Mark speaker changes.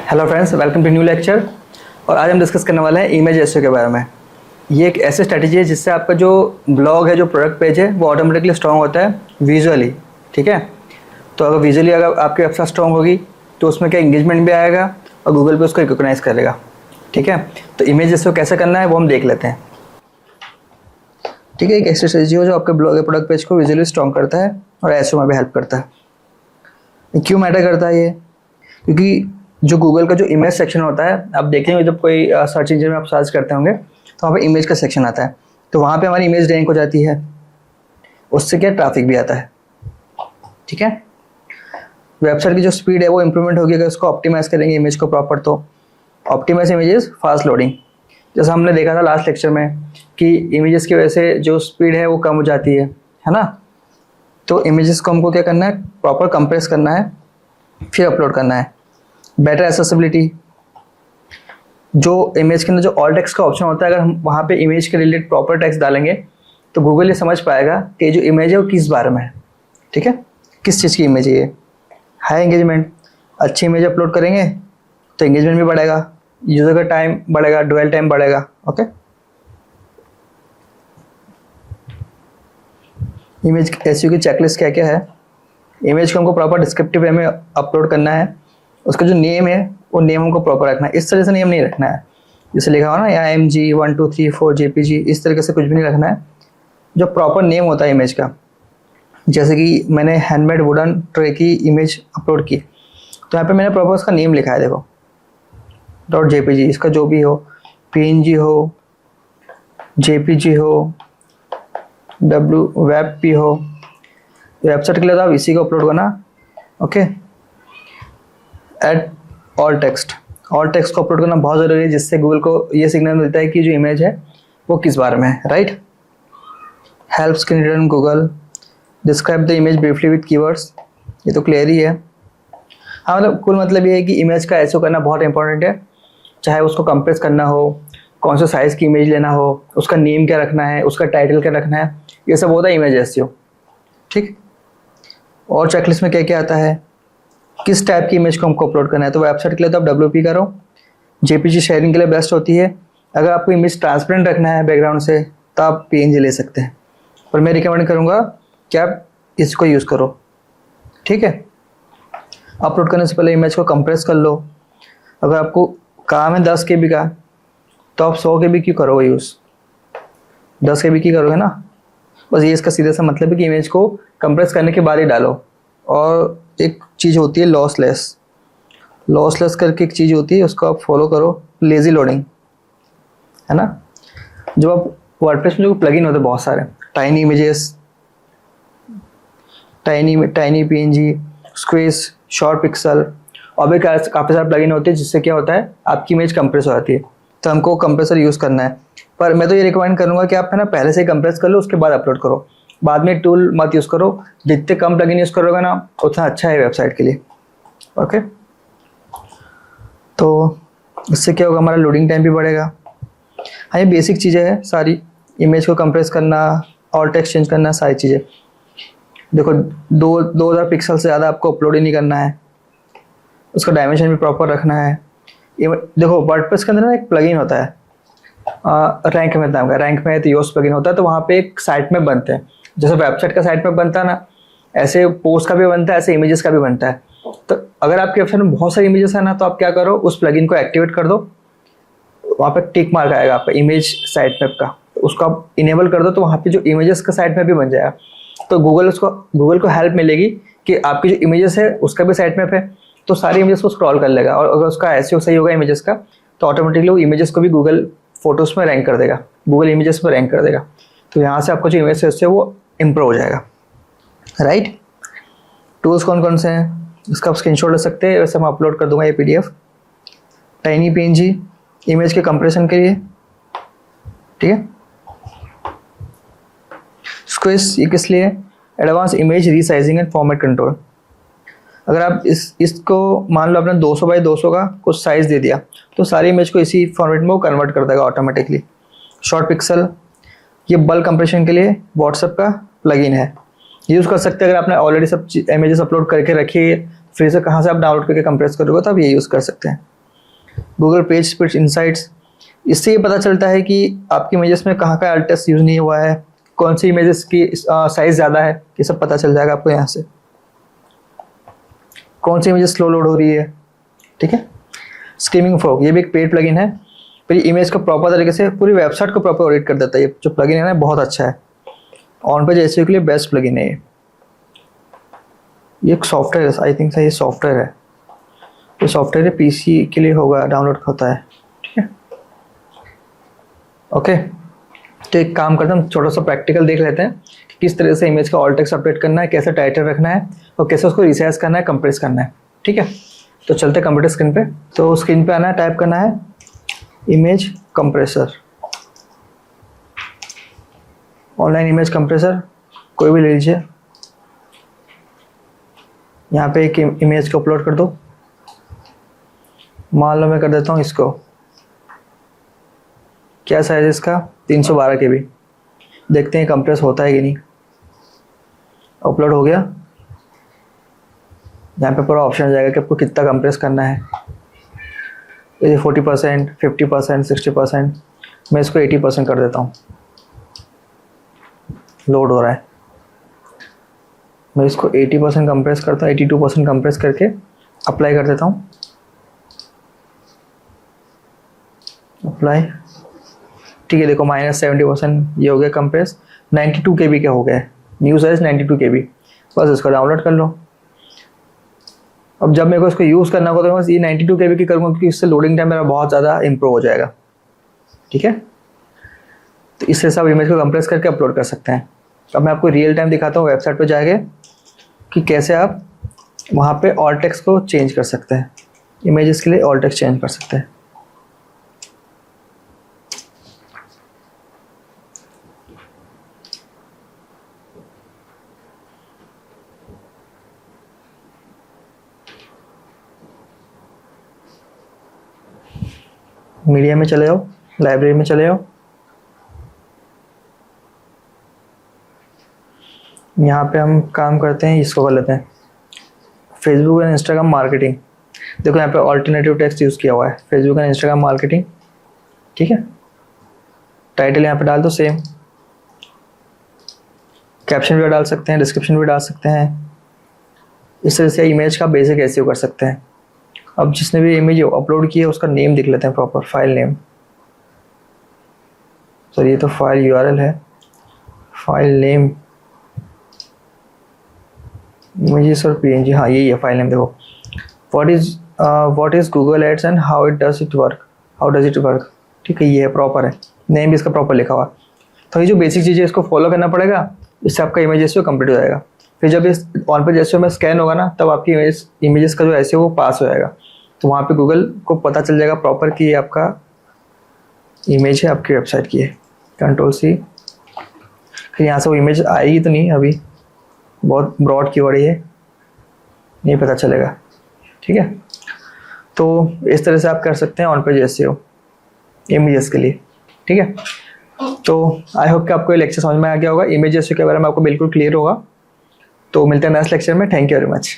Speaker 1: Hello friends, welcome to new lecture. और आज हम डिस्कस करने वाले हैं इमेज एसईओ के बारे में। ये एक ऐसी स्ट्रैटेजी है जिससे आपका जो ब्लॉग है, जो प्रोडक्ट पेज है, वो ऑटोमेटिकली स्ट्रॉन्ग होता है विजुअली। ठीक है, तो अगर विजुअली अगर आपकी वेबसाइट स्ट्रॉन्ग होगी तो उसमें क्या एंगेजमेंट भी आएगा और गूगल पे उसको रिकॉग्नाइज करेगा। ठीक है, तो इमेज एसईओ कैसे करना है वो हम देख लेते हैं। ठीक है, एक ऐसी स्ट्रैटेजी हो जो आपके ब्लॉग या प्रोडक्ट पेज को विजुअली स्ट्रॉन्ग करता है और एसईओ में भी हेल्प करता है। क्यों मैटर करता है ये? क्योंकि जो गूगल का जो इमेज सेक्शन होता है, आप देखेंगे जब कोई सर्च इंजन में आप सर्च करते होंगे तो वहाँ पे इमेज का सेक्शन आता है, तो वहाँ पे हमारी इमेज रैंक हो जाती है, उससे क्या ट्रैफिक भी आता है। ठीक है, वेबसाइट की जो स्पीड है वो इंप्रूवमेंट होगी अगर उसको ऑप्टिमाइज करेंगे इमेज को प्रॉपर। तो ऑप्टिमाइज इमेजेस फास्ट लोडिंग, जैसा हमने देखा था लास्ट लेक्चर में कि इमेजेस की वजह से जो स्पीड है वो कम हो जाती है ना। तो इमेजेस को हमको क्या करना है, प्रॉपर कंप्रेस करना है, फिर अपलोड करना है। बेटर एक्सेसिबिलिटी, जो इमेज के अंदर जो ऑल टेक्स्ट का ऑप्शन होता है, अगर हम वहाँ पे इमेज के रिलेटेड प्रॉपर टेक्स्ट डालेंगे तो गूगल ये समझ पाएगा कि जो इमेज है वो किस बारे में है। ठीक है, किस चीज़ की इमेज है ये। हाई एंगेजमेंट, अच्छी इमेज अपलोड करेंगे तो एंगेजमेंट भी बढ़ेगा, यूज़र का टाइम बढ़ेगा, ड्वेल टाइम बढ़ेगा। ओके, इमेज एसईओ की चेकलिस्ट क्या क्या है। इमेज को हमको प्रॉपर डिस्क्रिप्टिव वे में अपलोड करना है, उसका जो नेम है वो नेम हमको प्रॉपर रखना है। इस तरह से नेम नहीं रखना है जैसे लिखा हुआ ना यहाँ MG 1 2 3 4 JPG, इस तरीके से कुछ भी नहीं रखना है। जो प्रॉपर नेम होता है इमेज का, जैसे कि मैंने हैंडमेड वुडन ट्रे की इमेज अपलोड की तो यहाँ पे मैंने प्रॉपर उसका नेम लिखा है, देखो .jpg, इसका जो भी हो, PNG हो, JPG हो, WebP हो, वेबसाइट के लिए तो आप इसी को अपलोड करना। ओके, एड ऑल टेक्स्ट को अपलोड करना बहुत ज़रूरी है, जिससे गूगल को ये सिग्नल मिलता है कि जो इमेज है वो किस बारे में है। Right, help screen return Google, describe the image briefly with keywords, ये तो क्लियर ही है। हाँ, मतलब कुल मतलब ये है कि इमेज का एसईओ करना बहुत इंपॉर्टेंट है, चाहे उसको कंप्रेस करना हो, कौन से साइज़ की इमेज लेना हो, उसका नेम क्या रखना है, उसका टाइटल क्या रखना है, ये सब होता है इमेज एसईओ। ठीक, और चेकलिस्ट में क्या क्या आता है, किस टाइप की इमेज को हमको अपलोड करना है। तो वेबसाइट के लिए तो आप WP करो, JPG शेयरिंग के लिए बेस्ट होती है। अगर आपको इमेज ट्रांसपेरेंट रखना है बैकग्राउंड से तो आप PNG ले सकते हैं, पर मैं रिकमेंड करूँगा कि आप इसको यूज़ करो। ठीक है, अपलोड करने से पहले इमेज को कंप्रेस कर लो। अगर आपको काम है 10 KB का तो आप 100 KB क्यों करोगे यूज़, 10 KB की करोगे ना। बस ये इसका सीधा सा मतलब है कि इमेज को कंप्रेस करने के बाद ही डालो। और एक चीज़ होती है लॉसलेस करके एक चीज़ होती है, उसको आप फॉलो करो, लेज़ी लोडिंग, है ना। जब आप वर्डप्रेस में जो प्लगइन होते हैं बहुत सारे, tiny images, Tiny PNG, Squoosh, ShortPixel, और भी काफ़ी सारे प्लगइन होते हैं जिससे क्या होता है आपकी इमेज कंप्रेस हो जाती है। तो हमको कंप्रेसर यूज़ करना है, पर मैं तो ये रिकमेंड करूँगा कि आप है ना पहले से ही कंप्रेस कर लो, उसके बाद अपलोड करो, बाद में टूल मत यूज़ करो। जितने कम प्लगइन यूज़ करोगे ना उतना अच्छा है वेबसाइट के लिए। ओके, तो इससे क्या होगा, हमारा लोडिंग टाइम भी बढ़ेगा। हाँ, ये बेसिक चीज़ें हैं सारी, इमेज को कंप्रेस करना, ऑल टेक्स्ट चेंज करना, सारी चीज़ें। देखो 2000 पिक्सल से ज़्यादा आपको अपलोड ही नहीं करना है, उसका डायमेंशन भी प्रॉपर रखना है। देखो वर्डप्रेस के अंदर ना एक प्लगइन होता है रैंक में नाम का, रैंक में तो योस्ट प्लगइन होता है। तो वहाँ पे एक साइट में बनते हैं, जैसे वेबसाइट का साइट में बनता है ना, ऐसे पोस्ट का भी बनता है, ऐसे इमेजेस का भी बनता है। तो अगर आपके वेबसाइट में बहुत सारी इमेजेस है ना, तो आप क्या करो, उस प्लगइन को एक्टिवेट कर दो, वहाँ पे टिक मार्क आएगा आपका इमेज साइट मैप का, तो उसको आप इनेबल कर दो, तो वहाँ पे जो इमेजेस का साइट मैप भी बन जाएगा। तो गूगल को हेल्प मिलेगी कि आपकी जो इमेजेस है उसका भी साइट मैप है, तो सारी इमेजेस को स्क्रॉल कर लेगा। और अगर उसका एसईओ सही होगा इमेजेस का, तो ऑटोमेटिकली वो इमेजेस को भी गूगल फोटोज़ में रैंक कर देगा, गूगल इमेजेस में रैंक कर देगा। तो यहाँ से आपका जो इमेज है उससे वो इम्प्रूव हो जाएगा। राइट, टूल्स कौन कौन से हैं इसका आप स्क्रीनशॉट ले सकते हैं, वैसे मैं अपलोड कर दूंगा ये PDF। टाइनी PNG इमेज के कंप्रेशन के लिए, ठीक है। स्क्वेज ये किस लिए, advance image resizing and format control. अगर आप इसको मान लो आपने 200 बाई 200 का कुछ साइज़ दे दिया तो सारी इमेज को इसी फॉर्मेट में वो कन्वर्ट कर देगा ऑटोमेटिकली। शॉर्ट पिक्सल, ये बल्क कंप्रेशन के लिए व्हाट्सएप का प्लगइन है, यूज़ कर सकते हैं। अगर आपने ऑलरेडी सब इमेजेस अपलोड करके रखी है, फिर से कहाँ से आप डाउनलोड करके कंप्रेस करोगे तो आप ये यूज़ कर सकते हैं। गूगल पेज स्प्लिट इनसाइट्स, इससे ये पता चलता है कि आपकी इमेजेस में कहाँ का अल्ट टेक्स्ट यूज़ नहीं हुआ है, कौन सी इमेजेस की साइज़ ज़्यादा है, ये सब पता चल जाएगा आपको यहाँ से। कौन सी इमेजेस स्लो लोड हो रही है, ठीक है। स्क्रीमिंग फॉग, ये भी एक पेड प्लगइन है, फिर इमेज को प्रॉपर तरीके से पूरी वेबसाइट को प्रॉपर ऑडिट कर देता है। ये जो प्लगइन है ना बहुत अच्छा है, ऑन पेज एसईओ के लिए बेस्ट प्लगइन है ये एक सॉफ्टवेयर है, आई थिंक ये सॉफ्टवेयर है, ये सॉफ्टवेयर पीसी के लिए होगा, डाउनलोड होता है, ठीक है। ओके, तो एक काम करते हैं, हम छोटा सा प्रैक्टिकल देख लेते हैं कि किस तरह से इमेज का ऑल्ट टेक्स्ट अपडेट करना है, कैसे टाइटल रखना है और कैसे उसको रिसाइज करना है, कंप्रेस करना है, ठीक है। तो चलते हैं कंप्यूटर स्क्रीन पे। तो स्क्रीन पे आना है, टाइप करना है image compressor, online image compressor कोई भी ले लीजिए। यहाँ पे एक इमेज को अपलोड कर दो, मान लो मैं कर देता हूँ इसको, क्या साइज है इसका 312 KB। देखते हैं कंप्रेस होता है कि नहीं। अपलोड हो गया, यहाँ पे पूरा ऑप्शन आ जाएगा कि आपको कितना कंप्रेस करना है। ये 40%, 50%, 60%, मैं इसको 80% कर देता हूँ। लोड हो रहा है, मैं इसको 80% कंप्रेस करता हूँ, 82% कंप्रेस करके अप्लाई कर देता हूँ। अप्लाई, ठीक है। देखो -70% ये हो गया कंप्रेस, 92 KB का हो गया है, न्यू साइज 92 KB। बस इसको डाउनलोड कर लो। अब जब मेरे को इसको यूज़ करना होगा तो बस ये 92 KB की करूँगा, क्योंकि इससे लोडिंग टाइम मेरा बहुत ज़्यादा इंप्रूव हो जाएगा, ठीक है। तो इस हिसाब से इमेज को कंप्रेस करके अपलोड कर सकते हैं। अब मैं आपको रियल टाइम दिखाता हूँ वेबसाइट पर जाके कि कैसे आप वहाँ पे ऑल्ट टेक्स्ट को चेंज कर सकते हैं, इमेजेस के लिए ऑल्ट टेक्स्ट चेंज कर सकते हैं। मीडिया में चले जाओ, लाइब्रेरी में चले जाओ, यहाँ पे हम काम करते हैं, इसको कर लेते हैं फेसबुक एंड इंस्टाग्राम मार्केटिंग। देखो यहाँ पे ऑल्टरनेटिव टेक्स्ट यूज़ किया हुआ है, फेसबुक एंड इंस्टाग्राम मार्केटिंग, ठीक है। टाइटल यहाँ पे डाल दो सेम, कैप्शन भी डाल सकते हैं, डिस्क्रिप्शन भी डाल सकते हैं। इस तरह से इमेज का बेसिक एसईओ कर सकते हैं। अब जिसने भी इमेज अपलोड की है उसका नेम लिख लेते हैं, प्रॉपर फाइल नेम। सर ये तो फाइल यूआरएल है, फाइल नेम इमेजेस और पीएनजी, हाँ यही है फाइल नेम। देखो what is Google ads and how does it work, ठीक है, ये है प्रॉपर है, नेम भी इसका प्रॉपर लिखा हुआ। तो ये जो बेसिक चीज़ें इसको फॉलो करना पड़ेगा, इससे आपका इमेज एसईओ कंप्लीट हो जाएगा। फिर जब इस ऑन पेज एसईओ में स्कैन होगा ना, तब आपकी इमेजेस का जो एसईओ वो पास हो जाएगा। तो वहाँ पे गूगल को पता चल जाएगा प्रॉपर कि ये आपका इमेज है, आपकी वेबसाइट की है। Ctrl+C, फिर यहाँ से वो इमेज आएगी तो नहीं, अभी बहुत ब्रॉड कीवर्ड है, नहीं पता चलेगा, ठीक है। तो इस तरह से आप कर सकते हैं ऑन पेज एसईओ इमेजेस के लिए, ठीक है। तो आई होप कि आपको ये लेक्चर समझ में आ गया होगा, इमेज एसईओ के बारे में आपको बिल्कुल क्लियर होगा। तो मिलते हैं नेक्स्ट लेक्चर में, थैंक यू वेरी मच।